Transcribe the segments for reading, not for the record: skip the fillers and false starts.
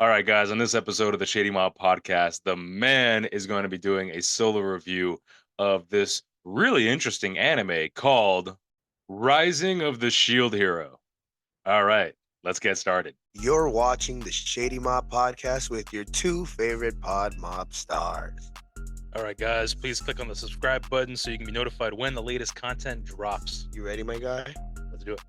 All right, guys, on this episode of the Shady podcast, the man is going to be doing a solo review of this really interesting anime called Rising of the Shield Hero. All right, let's get started. You're watching the Shady Mob podcast with your two favorite pod mob stars. All right, guys, please click on the subscribe button so you can be notified when the latest content drops. You ready, my guy? Let's do it.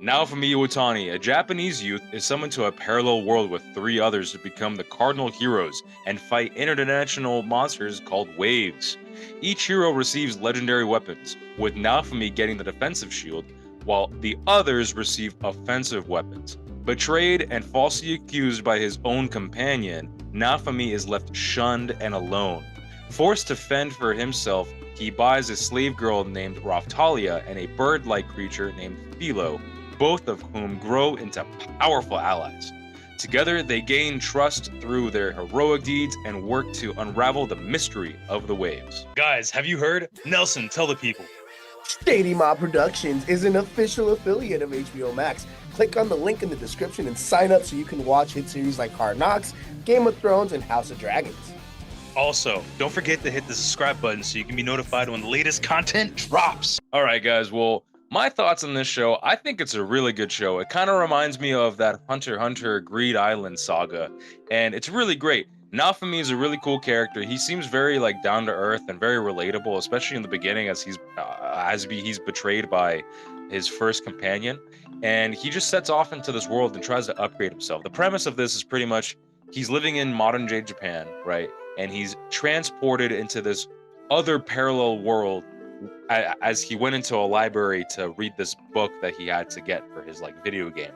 Naofumi Iwatani, a Japanese youth, is summoned to a parallel world with three others to become the Cardinal Heroes and fight interdimensional monsters called Waves. Each hero receives legendary weapons, with Naofumi getting the defensive shield, while the others receive offensive weapons. Betrayed and falsely accused by his own companion, Naofumi is left shunned and alone. Forced to fend for himself, he buys a slave girl named Raftalia and a bird-like creature named Philo, both of whom grow into powerful allies. Together, they gain trust through their heroic deeds and work to unravel the mystery of the waves. Guys, have you heard? Nelson, tell the people. Shady Mob Productions is an official affiliate of HBO Max. Click on the link in the description and sign up so you can watch hit series like Hard Knocks, Game of Thrones, and House of Dragons. Also, don't forget to hit the subscribe button so you can be notified when the latest content drops. All right, guys. Well, my thoughts on this show, I think it's a really good show. It kind of reminds me of that Hunter x Hunter Greed Island saga, and it's really great. Naofumi is a really cool character. He seems very like down to earth and very relatable, especially in the beginning as he's betrayed by his first companion, and he just sets off into this world and tries to upgrade himself. The premise of this is pretty much he's living in modern day Japan, right? And he's transported into this other parallel world as he went into a library to read this book that he had to get for his like video game.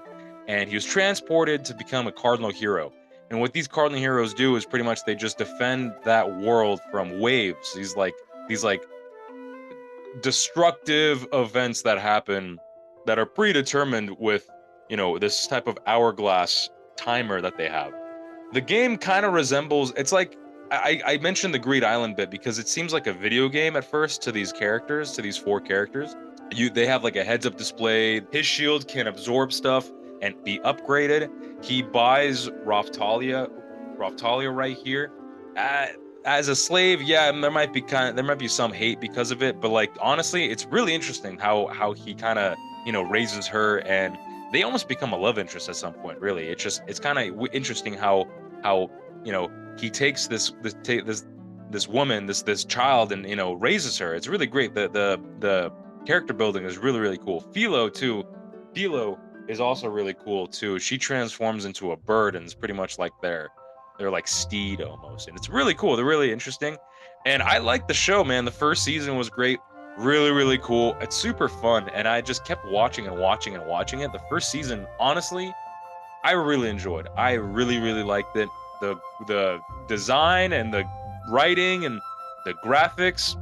And he was transported to become a cardinal hero. And what these cardinal heroes do is pretty much they just defend that world from waves. These like destructive events that happen that are predetermined with, this type of hourglass timer that they have. The game kind of resembles, it's like, I mentioned the Greed Island bit because it seems like a video game at first to these characters, to these four characters. They have like a heads-up display. His shield can absorb stuff and be upgraded. He buys Raftalia right here. As a slave, yeah, there might be some hate because of it, but like honestly, it's really interesting how he kind of raises her, and they almost become a love interest at some point. Really, it's kind of interesting how he takes this woman, this child, and raises her. It's really great. The character building is really, really cool. Philo too. Philo is also really cool too. She transforms into a bird and it's pretty much like their like steed almost, and it's really cool. They're really interesting, and I like the show, man. The first season was great, really, really cool. It's super fun, and I just kept watching and watching and watching it. The first season, honestly, I really enjoyed. I really, really liked it. The design and the writing and the graphics,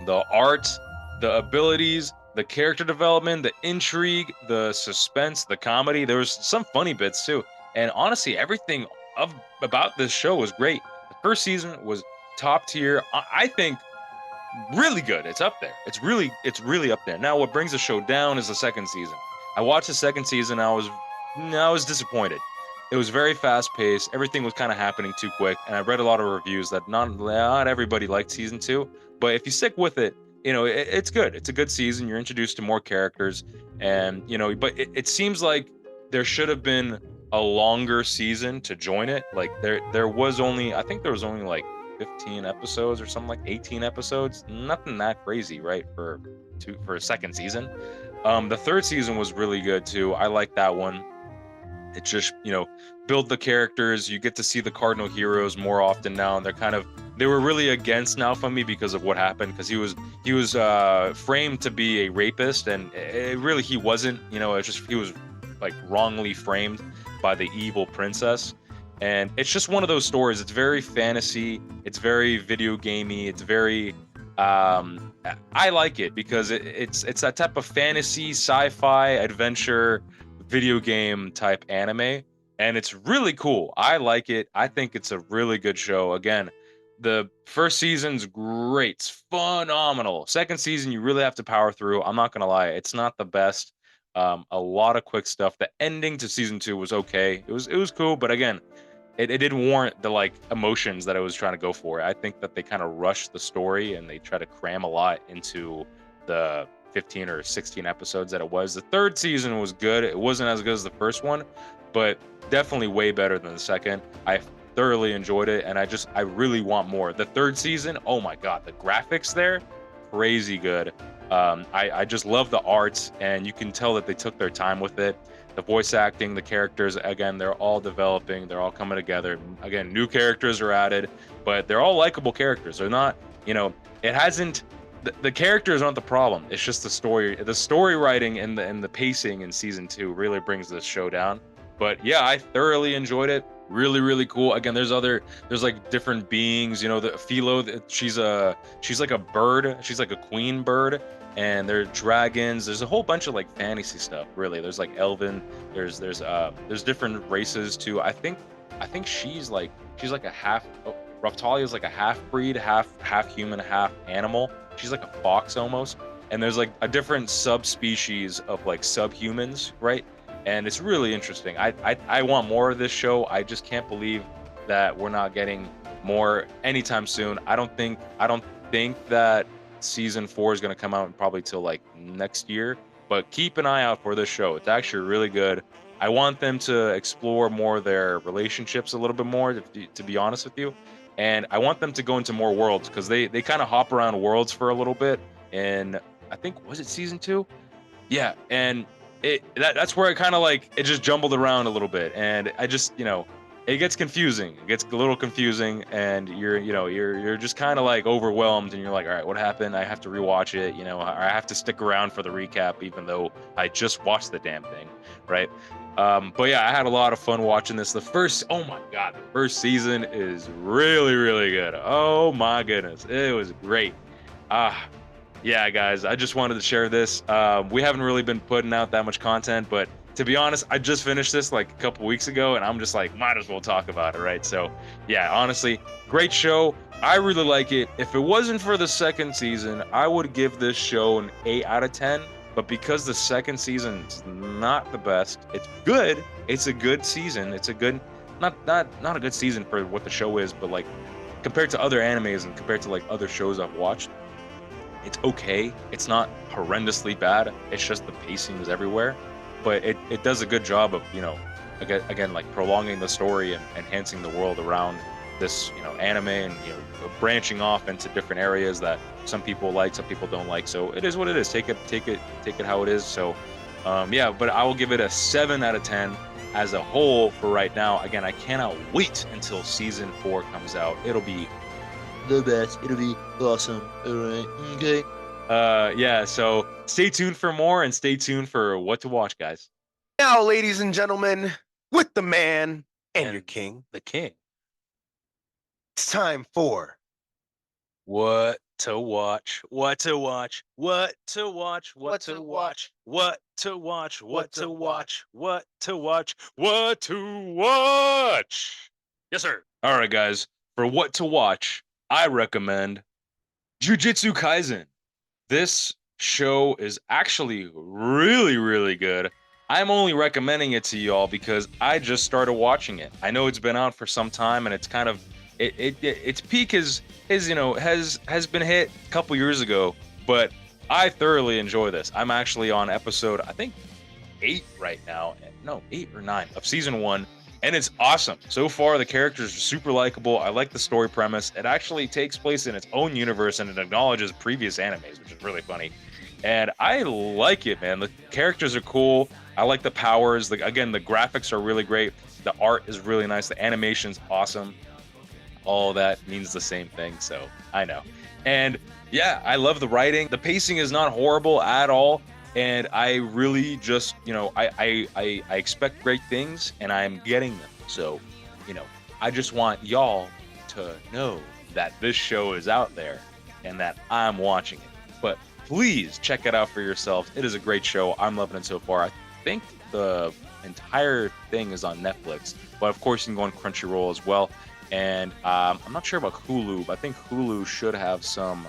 the art, the abilities, the character development, the intrigue, the suspense, the comedy. There was some funny bits too. And honestly, everything about this show was great. The first season was top tier. I think really good. It's up there. It's really up there. Now, what brings the show down is the second season. I watched the second season. I was disappointed. It was very fast paced. Everything was kind of happening too quick. And I read a lot of reviews that not everybody liked season 2. But if you stick with it, it's good. It's a good season. You're introduced to more characters. And, but it seems like there should have been a longer season to join it. Like there was only like 15 episodes or something, like 18 episodes. Nothing that crazy, right? For a second season. The third season was really good too. I like that one. It just, build the characters. You get to see the cardinal heroes more often now, and they were really against Naofumi because of what happened, because he was framed to be a rapist, and he wasn't. It's just he was like wrongly framed by the evil princess, and it's just one of those stories. It's very fantasy. It's very video gamey. It's very I like it because it's that type of fantasy, sci-fi, adventure, video game type anime, and it's really cool. I like it. I think it's a really good show. Again, the first season's great. It's phenomenal. Second season, you really have to power through. I'm not gonna lie, it's not the best, A lot of quick stuff. The ending to season 2 was okay. It was cool, but again, it didn't warrant the like emotions that I was trying to go for. I think that they kind of rushed the story and they try to cram a lot into the 15 or 16 episodes that it was. The third season was good. It wasn't as good as the first one, but definitely way better than the second. I thoroughly enjoyed it, and I really want more. The third season, oh my god, the graphics there, crazy good. I just love the art, and you can tell that they took their time with it. The voice acting, the characters, again, they're all developing, they're all coming together. Again, new characters are added, but they're all likable characters. They're not, it hasn't. The characters aren't the problem. It's just the story writing and the pacing in season 2 really brings this show down. But yeah, I thoroughly enjoyed it. Really, really cool. Again, there's like different beings. The Philo, she's like a bird. She's like a queen bird, and there are dragons. There's a whole bunch of like fantasy stuff. Really, there's like elven. There's different races too. I think she's like a half. Oh, Raftalia is like a half breed, half human, half animal. She's like a fox almost. And there's like a different subspecies of like subhumans, right? And it's really interesting. I want more of this show. I just can't believe that we're not getting more anytime soon. I don't think that season 4 is going to come out probably till like next year, but keep an eye out for this show. It's actually really good. I want them to explore more of their relationships a little bit more, to be honest with you. And I want them to go into more worlds, because they kind of hop around worlds for a little bit. And I think, was it season 2? Yeah, and that's where it kind of like it just jumbled around a little bit, and I just it gets confusing. It gets a little confusing, and you're just kind of like overwhelmed, and you're like, all right, what happened? I have to rewatch it, or I have to stick around for the recap, even though I just watched the damn thing, right? But yeah, I had a lot of fun watching this. Oh my god, the first season is really, really good. Oh my goodness, it was great. Yeah, guys, I just wanted to share this. We haven't really been putting out that much content, but to be honest, I just finished this like a couple weeks ago, and I'm just like, might as well talk about it, right? So yeah, honestly, great show. I really like it. If it wasn't for the second season, I would give this show an 8 out of 10. But because the second season is not the best, it's good. It's a good season. It's a good, not a good season for what the show is, but like compared to other animes and compared to like other shows I've watched, it's okay. It's not horrendously bad. It's just the pacing is everywhere. But it does a good job of, again, like prolonging the story and enhancing the world around this, anime, and, branching off into different areas that some people like, some people don't like. So it is what it is. Take it how it is. So, yeah, but I will give it a 7 out of 10 as a whole for right now. Again, I cannot wait until season 4 comes out. It'll be the best. It'll be awesome. All right. Okay. Yeah, so stay tuned for more, and stay tuned for what to watch, guys. Now, ladies and gentlemen, with the man and your king, the king, it's time for what to watch, what to watch, what to watch, what to watch, what to watch, what to watch, what to watch, what to watch. Yes, sir. All right, guys, for what to watch, I recommend Jujutsu Kaisen. This show is actually really, really good. I'm only recommending it to y'all because I just started watching it. I know it's been out for some time, and it's kind of its peak has been hit a couple years ago, but I thoroughly enjoy this. I'm actually on episode, I think 8 right now. No, 8 or 9 of season 1. And it's awesome. So far, the characters are super likable. I like the story premise. It actually takes place in its own universe, and it acknowledges previous animes, which is really funny. And I like it, man. The characters are cool. I like the powers. Again, the graphics are really great. The art is really nice. The animation's awesome. All that means the same thing, so I know. And yeah, I love the writing. The pacing is not horrible at all. And I really just, I expect great things, and I'm getting them. So, I just want y'all to know that this show is out there and that I'm watching it. But please check it out for yourself. It is a great show. I'm loving it so far. I think the entire thing is on Netflix, but of course you can go on Crunchyroll as well. And I'm not sure about Hulu, but I think Hulu should have some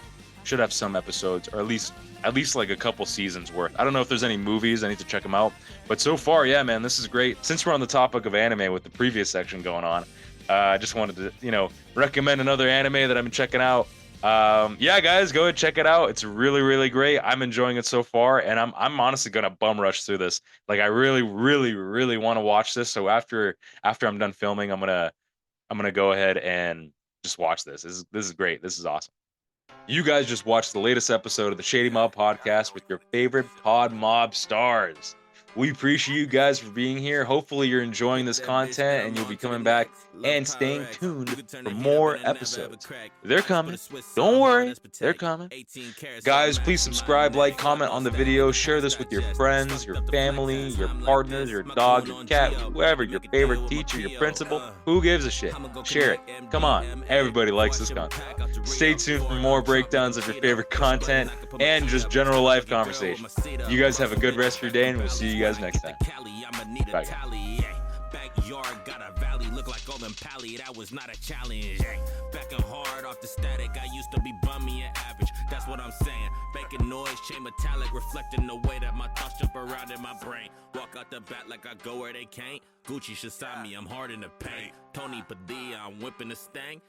episodes, or at least at least like a couple seasons worth. I don't know if there's any movies. I need to check them out. But so far, yeah, man, this is great. Since we're on the topic of anime with the previous section going on, I just wanted to, recommend another anime that I've been checking out. Yeah, guys, go ahead, check it out. It's really, really great. I'm enjoying it so far, and I'm honestly gonna bum rush through this. Like, I really, really, really want to watch this. So after I'm done filming, I'm gonna go ahead and just watch this. This is great. This is awesome. You guys just watched the latest episode of the Shady Mob Podcast with your favorite Pod Mob stars. We appreciate you guys for being here. Hopefully you're enjoying this content and you'll be coming back and staying tuned for more episodes. They're coming. Don't worry. They're coming. Guys, please subscribe, like, comment on the video, share this with your friends, your family, your partners, your dog, your cat, whoever, your favorite teacher, your principal. Who gives a shit? Share it. Come on. Everybody likes this content. Stay tuned for more breakdowns of your favorite content and just general life conversation. You guys have a good rest of your day, and we'll see you guys next time. Bye, guys. Backyard got a valley, look like Golden Pally, that was not a challenge. Backing hard off the static, I used to be bummy and average, that's what I'm saying. Making noise, chain metallic, reflecting the way that my thoughts jump around in my brain. Walk out the bat like I go where they can't. Gucci should sign me, I'm hard in the paint. Tony Padilla, I'm whipping the stang.